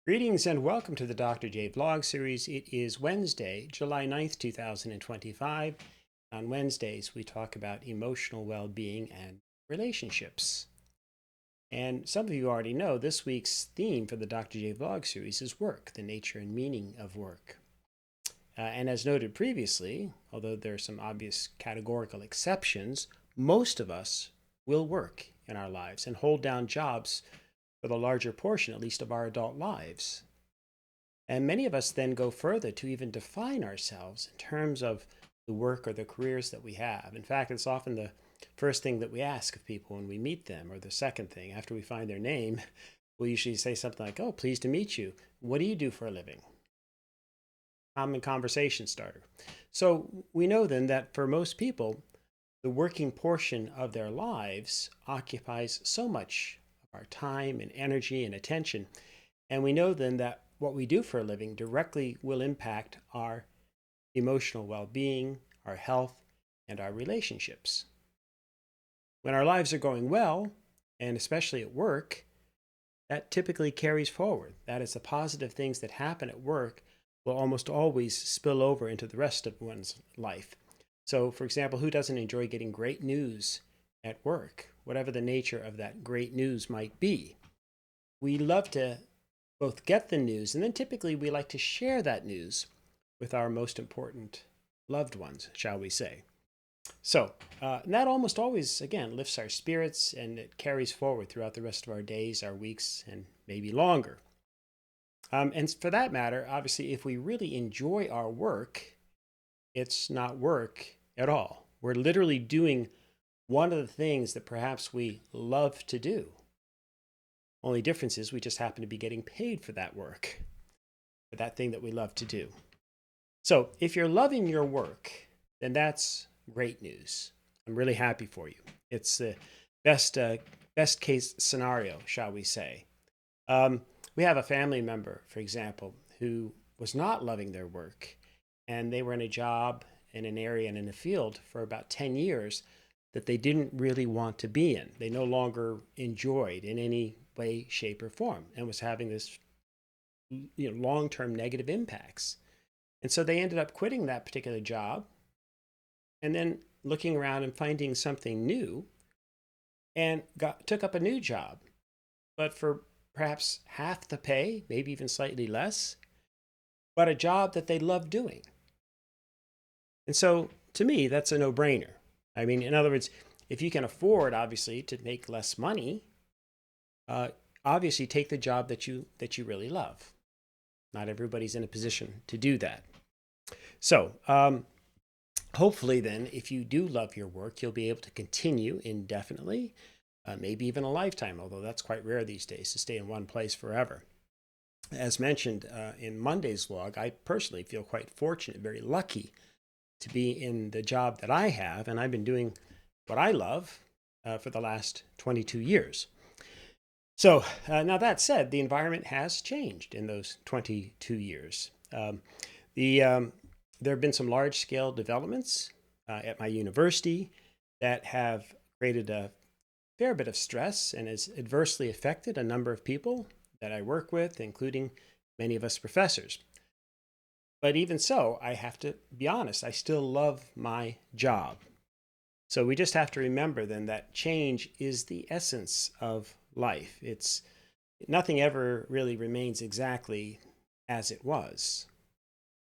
Greetings and welcome to the Dr. J Vlog series. It is Wednesday, July 9th, 2025. On Wednesdays, we talk about emotional well-being and relationships. And some of you already know this week's theme for the Dr. J Vlog series is work, the nature and meaning of work. And as noted previously, although there are some obvious categorical exceptions, most of us will work in our lives and hold down jobs for the larger portion, at least, of our adult lives. And many of us then go further to even define ourselves in terms of the work or the careers that we have. In fact, it's often the first thing that we ask of people when we meet them, or the second thing after we find their name. We'll usually say something like, "Oh, pleased to meet you. What do you do for a living?" Common conversation starter. So we know then that for most people, the working portion of their lives occupies so much of our time and energy and attention. And we know then that what we do for a living directly will impact our emotional well-being, our health, and our relationships. When our lives are going well, and especially at work, that typically carries forward. That is, the positive things that happen at work will almost always spill over into the rest of one's life. So, for example, who doesn't enjoy getting great news at work, whatever the nature of that great news might be? We love to both get the news, and then typically we like to share that news with our most important loved ones, shall we say. So that almost always, again, lifts our spirits, and it carries forward throughout the rest of our days, our weeks, and maybe longer. And for that matter, obviously, if we really enjoy our work, it's not work at all. We're literally doing one of the things that perhaps we love to do. Only difference is we just happen to be getting paid for that work, for that thing that we love to do. So if you're loving your work, then that's great news. I'm really happy for you. It's the best case scenario, shall we say. We have a family member, for example, who was not loving their work, and they were in a job in an area and in a field for about 10 years that they didn't really want to be in. They no longer enjoyed in any way, shape, or form, and was having this long-term negative impacts. And so they ended up quitting that particular job and then looking around and finding something new, and took up a new job, but for perhaps half the pay, maybe even slightly less, but a job that they love doing. And so to me, that's a no-brainer. I mean, in other words, if you can afford, obviously, to make less money, obviously take the job that you really love. Not everybody's in a position to do that. So hopefully then, if you do love your work, you'll be able to continue indefinitely, maybe even a lifetime, although that's quite rare these days to stay in one place forever. As mentioned in Monday's vlog, I personally feel quite fortunate, very lucky to be in the job that I have, and I've been doing what I love for the last 22 years. So now that said, the environment has changed in those 22 years. There have been some large-scale developments at my university that have created a fair bit of stress and has adversely affected a number of people that I work with, including many of us professors. But even so, I have to be honest, I still love my job. So we just have to remember then that change is the essence of life. Nothing ever really remains exactly as it was.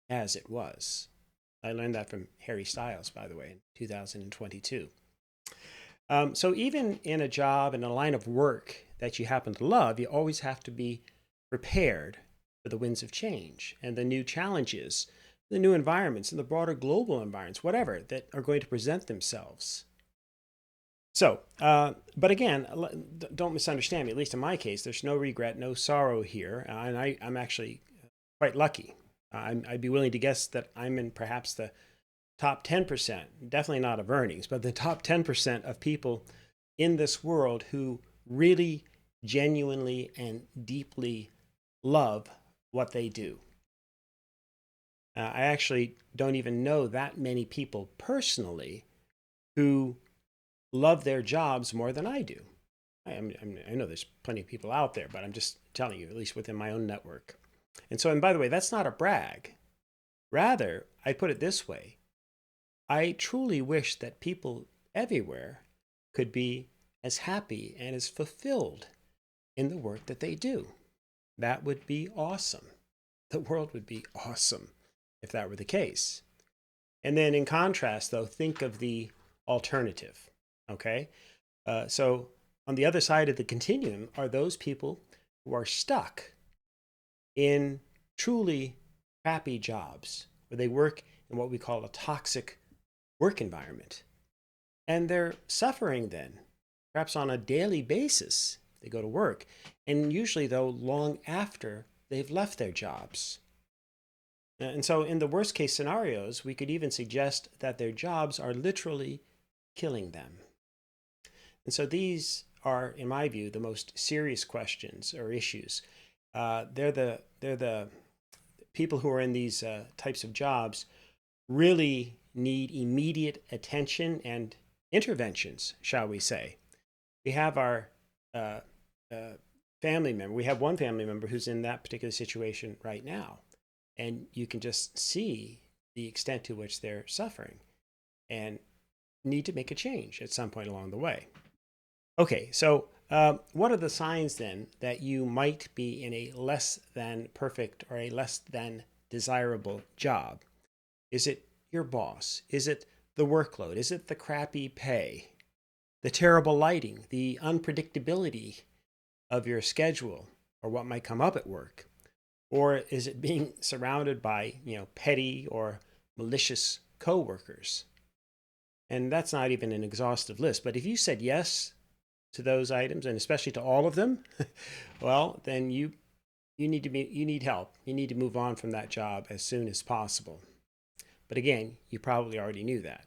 As it was. I learned that from Harry Styles, by the way, in 2022. So even in a job and a line of work that you happen to love, you always have to be prepared for the winds of change and the new challenges, the new environments, and the broader global environments, whatever, that are going to present themselves. So, but again, don't misunderstand me. At least in my case, there's no regret, no sorrow here, and I'm actually quite lucky. I'd be willing to guess that I'm in perhaps the top 10%, definitely not of earnings, but the top 10% of people in this world who really, genuinely, and deeply love what they do. I actually don't even know that many people personally who love their jobs more than I do. I know there's plenty of people out there, but I'm just telling you, at least within my own network. And by the way, that's not a brag. Rather, I put it this way. I truly wish that people everywhere could be as happy and as fulfilled in the work that they do. That would be awesome. The world would be awesome if that were the case. And then in contrast, though, think of the alternative. Okay? So on the other side of the continuum are those people who are stuck in truly crappy jobs where they work in what we call a toxic work environment. And they're suffering then, perhaps on a daily basis. They go to work, and usually, though, long after they've left their jobs. And so, in the worst case scenarios, we could even suggest that their jobs are literally killing them. And so, these are, in my view, the most serious questions or issues. They're the people who are in these types of jobs really need immediate attention and interventions, shall we say. We have our family member. We have one family member who's in that particular situation right now. And you can just see the extent to which they're suffering and need to make a change at some point along the way. Okay, so what are the signs then that you might be in a less than perfect or a less than desirable job? Is it your boss? Is it the workload? Is it the crappy pay? The terrible lighting? The unpredictability of your schedule or what might come up at work? Or is it being surrounded by, petty or malicious coworkers? And that's not even an exhaustive list. But if you said yes to those items, and especially to all of them, well, then you need help. You need to move on from that job as soon as possible. But again, you probably already knew that.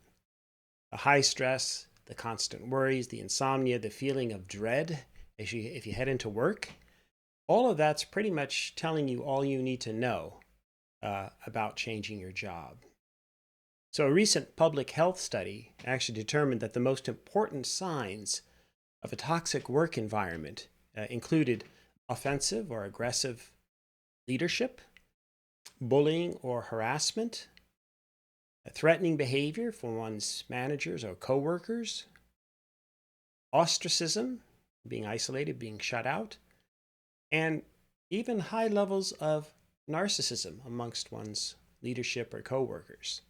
The high stress, the constant worries, the insomnia, the feeling of dread if you head into work, all of that's pretty much telling you all you need to know about changing your job. So a recent public health study actually determined that the most important signs of a toxic work environment included offensive or aggressive leadership, bullying or harassment, threatening behavior from one's managers or coworkers, ostracism, being isolated, being shut out, and even high levels of narcissism amongst one's leadership or coworkers.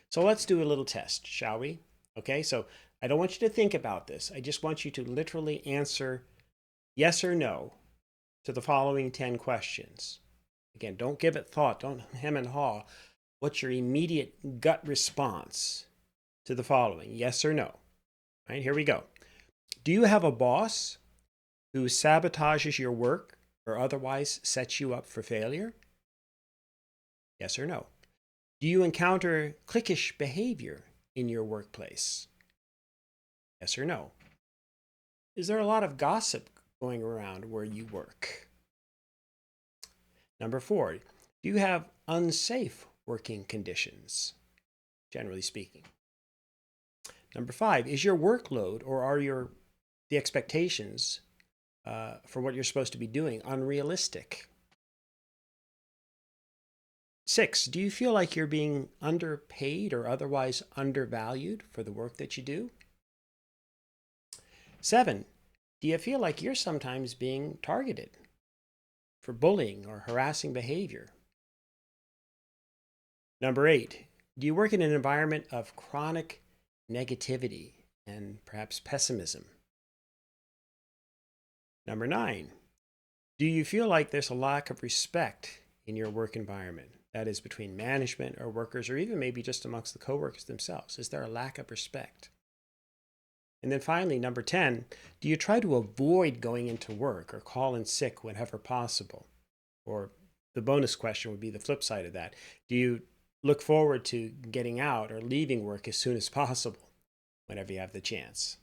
So let's do a little test, shall we? Okay, so I don't want you to think about this. I just want you to literally answer yes or no to the following 10 questions. Again, don't give it thought, don't hem and haw. What's your immediate gut response to the following? Yes or no? All right, here we go. Do you have a boss who sabotages your work or otherwise sets you up for failure? Yes or no? Do you encounter cliquish behavior in your workplace? Yes or no? Is there a lot of gossip going around where you work? Number 4, do you have unsafe working conditions, generally speaking? Number 5, is your workload or are the expectations for what you're supposed to be doing unrealistic? 6, do you feel like you're being underpaid or otherwise undervalued for the work that you do? 7, do you feel like you're sometimes being targeted for bullying or harassing behavior? Number 8, do you work in an environment of chronic negativity and perhaps pessimism? Number 9, do you feel like there's a lack of respect in your work environment? That is between management or workers, or even maybe just amongst the coworkers themselves. Is there a lack of respect? And then finally, number 10, do you try to avoid going into work or call in sick whenever possible? Or the bonus question would be the flip side of that. Do you look forward to getting out or leaving work as soon as possible whenever you have the chance?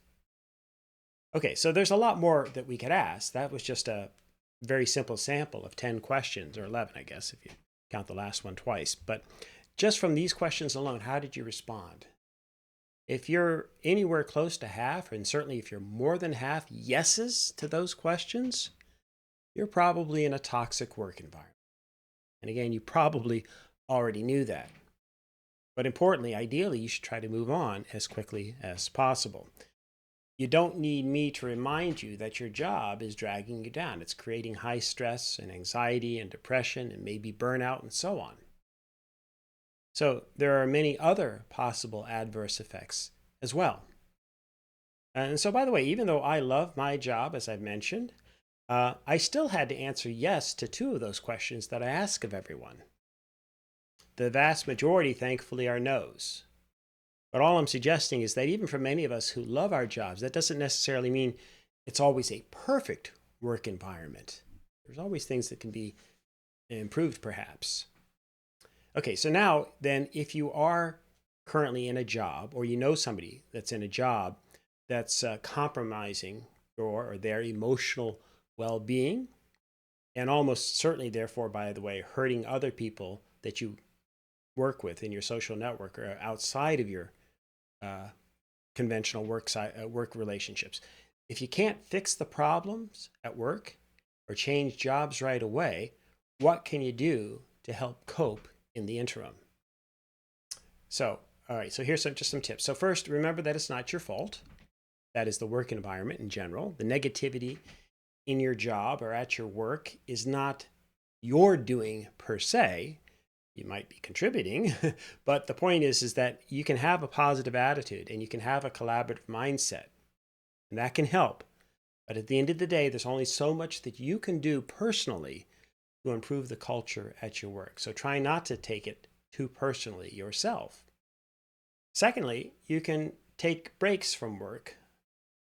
Okay, so there's a lot more that we could ask. That was just a very simple sample of 10 questions, or 11, I guess, if you count the last one twice. But just from these questions alone, how did you respond? If you're anywhere close to half, and certainly if you're more than half yeses to those questions, you're probably in a toxic work environment. And again, you probably already knew that. But importantly, ideally, you should try to move on as quickly as possible. You don't need me to remind you that your job is dragging you down. It's creating high stress and anxiety and depression and maybe burnout and so on. So there are many other possible adverse effects as well. And so, by the way, even though I love my job, as I've mentioned, I still had to answer yes to two of those questions that I ask of everyone. The vast majority, thankfully, are no's. But all I'm suggesting is that even for many of us who love our jobs, that doesn't necessarily mean it's always a perfect work environment. There's always things that can be improved, perhaps. Okay, so now then, if you are currently in a job, or you know somebody that's in a job that's compromising your or their emotional well-being, and almost certainly, therefore, by the way, hurting other people that you work with in your social network or outside of your conventional work relationships. If you can't fix the problems at work or change jobs right away, what can you do to help cope in the interim? So, all right, so here's just some tips. So first, remember that it's not your fault. That is the work environment in general. The negativity in your job or at your work is not your doing per se. You might be contributing, but the point is that you can have a positive attitude and you can have a collaborative mindset, and that can help. But at the end of the day, there's only so much that you can do personally to improve the culture at your work. So try not to take it too personally yourself. Secondly, you can take breaks from work.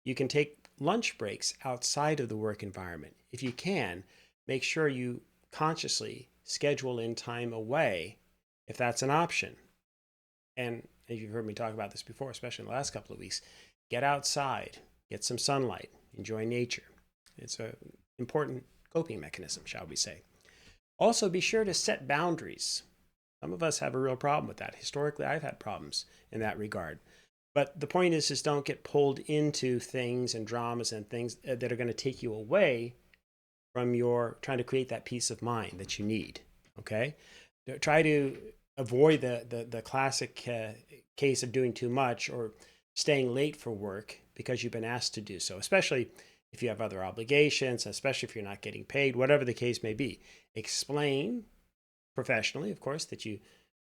You can take lunch breaks outside of the work environment. If you can, make sure you consciously schedule in time away if that's an option. And as you've heard me talk about this before, especially in the last couple of weeks, get outside, get some sunlight, enjoy nature. It's an important coping mechanism, shall we say. Also, be sure to set boundaries. Some of us have a real problem with that. Historically, I've had problems in that regard. But the point is don't get pulled into things and dramas and things that are going to take you away from your trying to create that peace of mind that you need. Okay? Try to avoid the classic case of doing too much or staying late for work because you've been asked to do so, especially if you have other obligations, especially if you're not getting paid, whatever the case may be. Explain professionally, of course, that you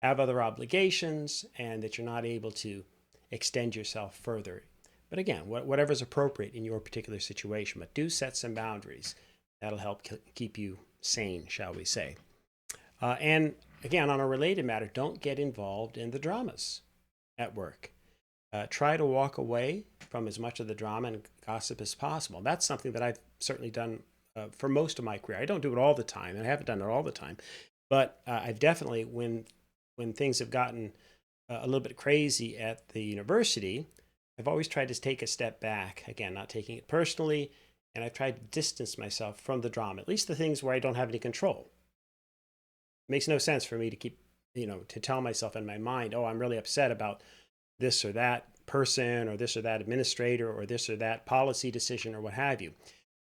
have other obligations and that you're not able to extend yourself further. But again, whatever's appropriate in your particular situation, but do set some boundaries. That'll help keep you sane, shall we say. And again, on a related matter, don't get involved in the dramas at work. Try to walk away from as much of the drama and gossip as possible. That's something that I've certainly done for most of my career. I don't do it all the time, and I haven't done it all the time. But I've definitely, when things have gotten a little bit crazy at the university, I've always tried to take a step back. Again, not taking it personally, and I've tried to distance myself from the drama, at least the things where I don't have any control. It makes no sense for me to keep, to tell myself in my mind, oh, I'm really upset about this or that person or this or that administrator or this or that policy decision or what have you,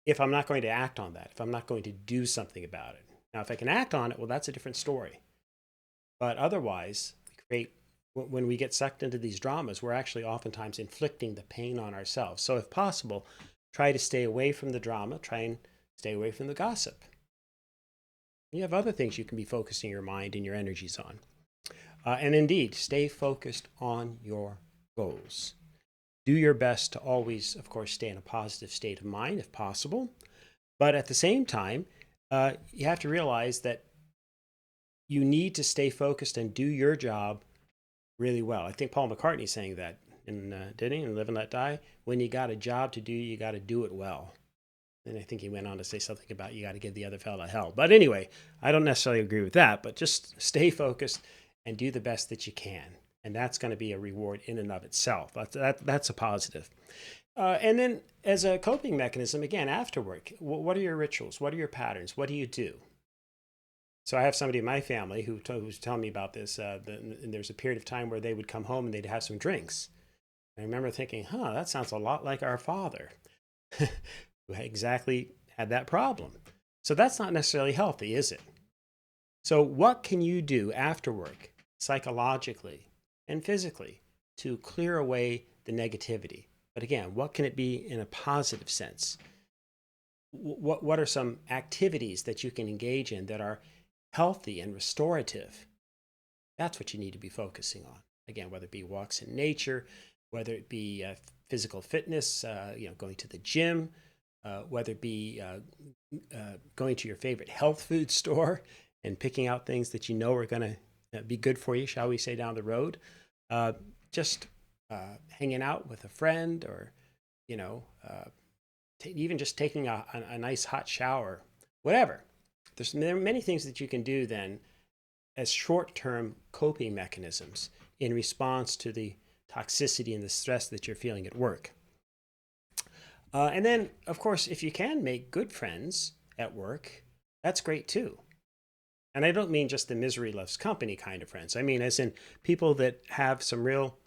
if I'm not going to act on that, if I'm not going to do something about it. Now, if I can act on it, well, that's a different story. But otherwise, when we get sucked into these dramas, we're actually oftentimes inflicting the pain on ourselves. So if possible, try to stay away from the drama, try and stay away from the gossip. You have other things you can be focusing your mind and your energies on. And indeed, stay focused on your goals. Do your best to always, of course, stay in a positive state of mind if possible. But at the same time, you have to realize that you need to stay focused and do your job really well. I think Paul McCartney saying that didn't he, in Live and Let Die? When you got a job to do, you got to do it well. And I think he went on to say something about you got to give the other fella hell. But anyway, I don't necessarily agree with that, but just stay focused and do the best that you can. And that's going to be a reward in and of itself. That's a positive. And then as a coping mechanism, again, after work, what are your rituals? What are your patterns? What do you do? So I have somebody in my family who's telling me about this. And there's a period of time where they would come home and they'd have some drinks. I remember thinking, that sounds a lot like our father, who exactly had that problem. So that's not necessarily healthy, is it? So, what can you do after work, psychologically and physically, to clear away the negativity? But again, what can it be in a positive sense? What are some activities that you can engage in that are healthy and restorative? That's what you need to be focusing on. Again, whether it be walks in nature, whether it be physical fitness, going to the gym, whether it be going to your favorite health food store and picking out things that you know are going to be good for you, shall we say, down the road. Just hanging out with a friend, or you know, even just taking a nice hot shower, whatever. There are many things that you can do then as short-term coping mechanisms in response to the toxicity and the stress that you're feeling at work. And then, of course, if you can make good friends at work, that's great too. And I don't mean just the misery loves company kind of friends. I mean, as in people that have some real,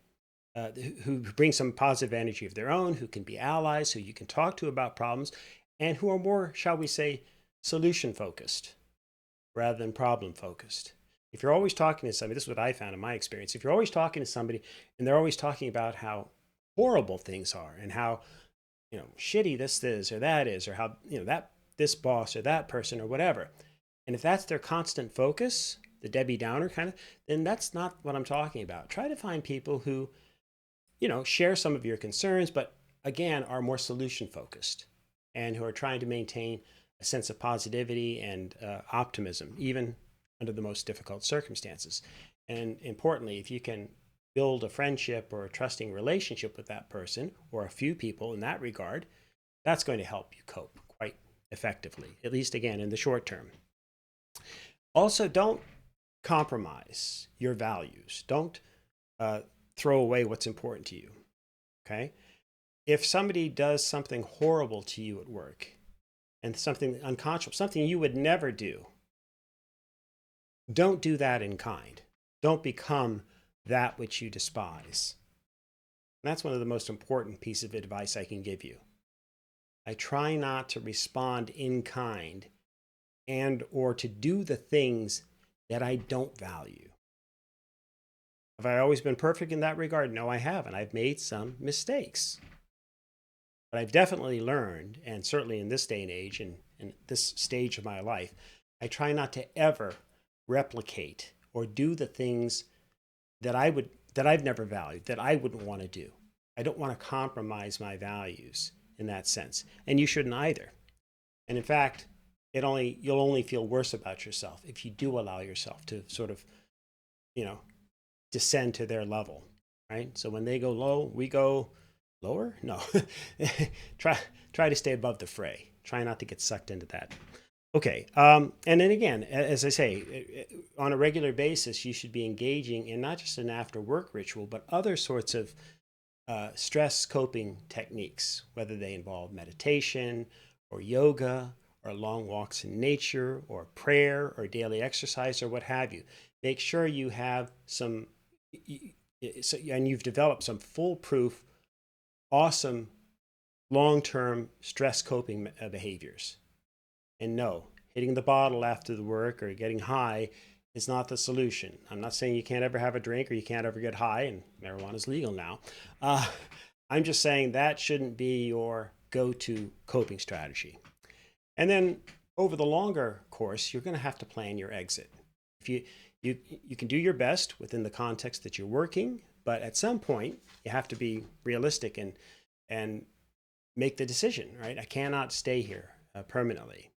who bring some positive energy of their own, who can be allies, who you can talk to about problems, and who are more, shall we say, solution focused rather than problem focused. If you're always talking to somebody, this is what I found in my experience. If you're always talking to somebody and they're always talking about how horrible things are and how shitty this is or that is, or how that this boss or that person or whatever, and if that's their constant focus, the Debbie Downer kind of, then that's not what I'm talking about. Try to find people who share some of your concerns, but again are more solution focused and who are trying to maintain a sense of positivity and optimism, even under the most difficult circumstances. And importantly, if you can build a friendship or a trusting relationship with that person or a few people in that regard, that's going to help you cope quite effectively, at least again in the short term. Also, don't compromise your values. Don't throw away what's important to you. Okay? If somebody does something horrible to you at work and something unconscionable, something you would never do, don't do that in kind. Don't become that which you despise. And that's one of the most important pieces of advice I can give you. I try not to respond in kind and or to do the things that I don't value. Have I always been perfect in that regard? No, I haven't. I've made some mistakes. But I've definitely learned, and certainly in this day and age and in this stage of my life, I try not to ever replicate or do the things that I've never valued, that I wouldn't want to do. I don't want to compromise my values in that sense. And you shouldn't either. And in fact, you'll only feel worse about yourself if you do allow yourself to sort of, descend to their level, right? So when they go low, we go lower? No. try to stay above the fray. Try not to get sucked into that. Okay. And then again, as I say, on a regular basis, you should be engaging in not just an after work ritual, but other sorts of stress coping techniques, whether they involve meditation or yoga or long walks in nature or prayer or daily exercise or what have you. Make sure you have some, and you've developed some foolproof, awesome, long-term stress coping behaviors. And no, hitting the bottle after the work or getting high is not the solution. I'm not saying you can't ever have a drink or you can't ever get high, and marijuana is legal now. I'm just saying that shouldn't be your go-to coping strategy. And then over the longer course, you're going to have to plan your exit. If you can do your best within the context that you're working, but at some point you have to be realistic and make the decision, right? I cannot stay here permanently.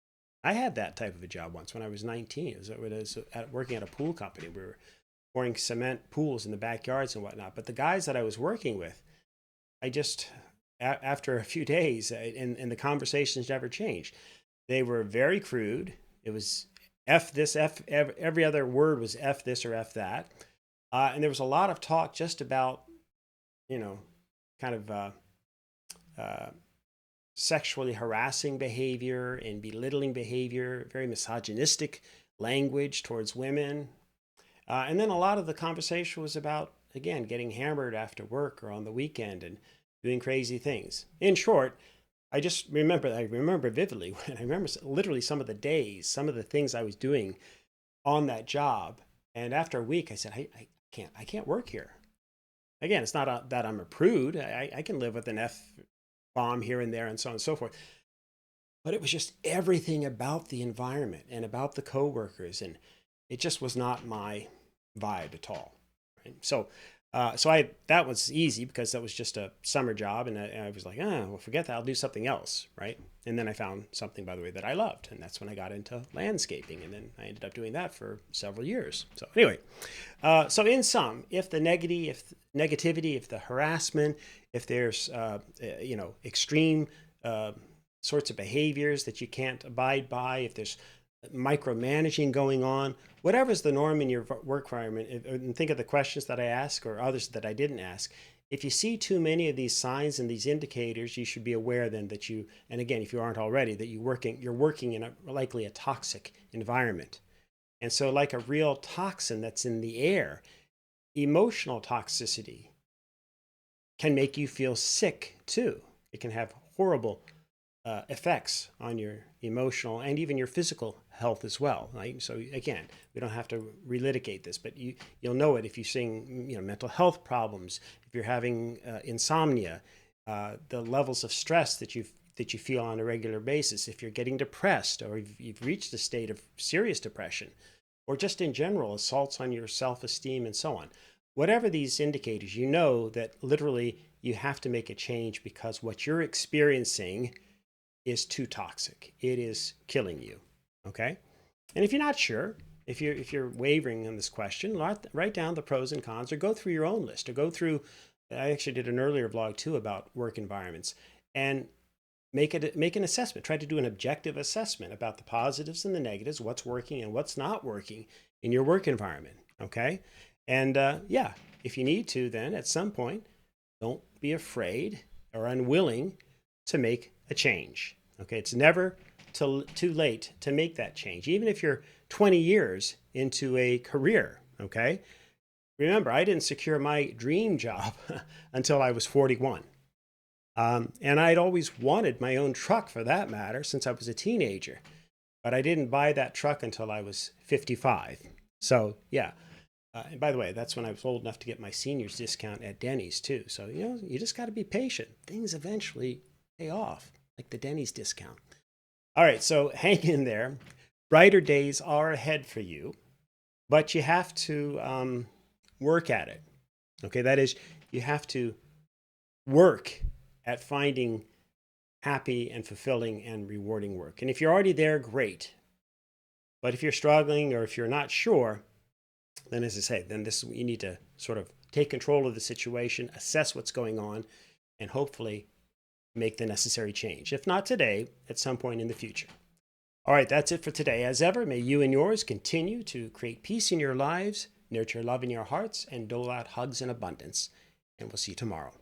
I had that type of a job once when I was 19. It was working at a pool company. We were pouring cement pools in the backyards and whatnot. But the guys that I was working with, I just, after a few days, and the conversations never changed. They were very crude. It was F this, every other word was F this or F that. And there was a lot of talk just about, kind of sexually harassing behavior and belittling behavior, very misogynistic language towards women. And then a lot of the conversation was about again, getting hammered after work or on the weekend and doing crazy things. In short, I remember vividly when I remember literally some of the days, some of the things I was doing on that job. And after a week, I said, I can't work here. Again, it's not that I'm a prude. I can live with an F bomb here and there and so on and so forth. But it was just everything about the environment and about the coworkers, and it just was not my vibe at all. Right? So that was easy because that was just a summer job, and I was like, well, forget that. I'll do something else, right? And then I found something, by the way, that I loved, and that's when I got into landscaping, and then I ended up doing that for several years. So anyway, so in sum, if the negativity, if the harassment, if there's extreme sorts of behaviors that you can't abide by, if there's micromanaging going on, whatever's the norm in your work environment, and think of the questions that I ask or others that I didn't ask. If you see too many of these signs and these indicators, you should be aware then that you, and again, if you aren't already, that you're working in likely a toxic environment. And so like a real toxin that's in the air, emotional toxicity can make you feel sick too. It can have horrible effects on your emotional and even your physical health as well. Right? So again, we don't have to relitigate this, but you'll know it if you're seeing mental health problems, if you're having insomnia, the levels of stress that you feel on a regular basis, if you're getting depressed or you've reached a state of serious depression, or just in general assaults on your self-esteem and so on. Whatever these indicators, you know that literally you have to make a change because what you're experiencing is too toxic. It is killing you. Okay. And if you're not sure, if you're wavering on this question, write down the pros and cons, or go through your own list, or go through. I actually did an earlier vlog too about work environments, and make an assessment. Try to do an objective assessment about the positives and the negatives, what's working and what's not working in your work environment. Okay. And if you need to, then at some point, don't be afraid or unwilling to make a change. Okay, it's never too late to make that change, even if you're 20 years into a career. Okay, remember, I didn't secure my dream job until I was 41. And I'd always wanted my own truck, for that matter, since I was a teenager. But I didn't buy that truck until I was 55. So yeah. And by the way, that's when I was old enough to get my senior's discount at Denny's too. So, you just got to be patient. Things eventually pay off, like the Denny's discount. All right, so hang in there. Brighter days are ahead for you, but you have to work at it. Okay, that is, you have to work at finding happy and fulfilling and rewarding work. And if you're already there, great. But if you're struggling or if you're not sure, then as I say, then you need to sort of take control of the situation, assess what's going on, and hopefully make the necessary change. If not today, at some point in the future. All right, that's it for today. As ever, may you and yours continue to create peace in your lives, nurture love in your hearts, and dole out hugs in abundance. And we'll see you tomorrow.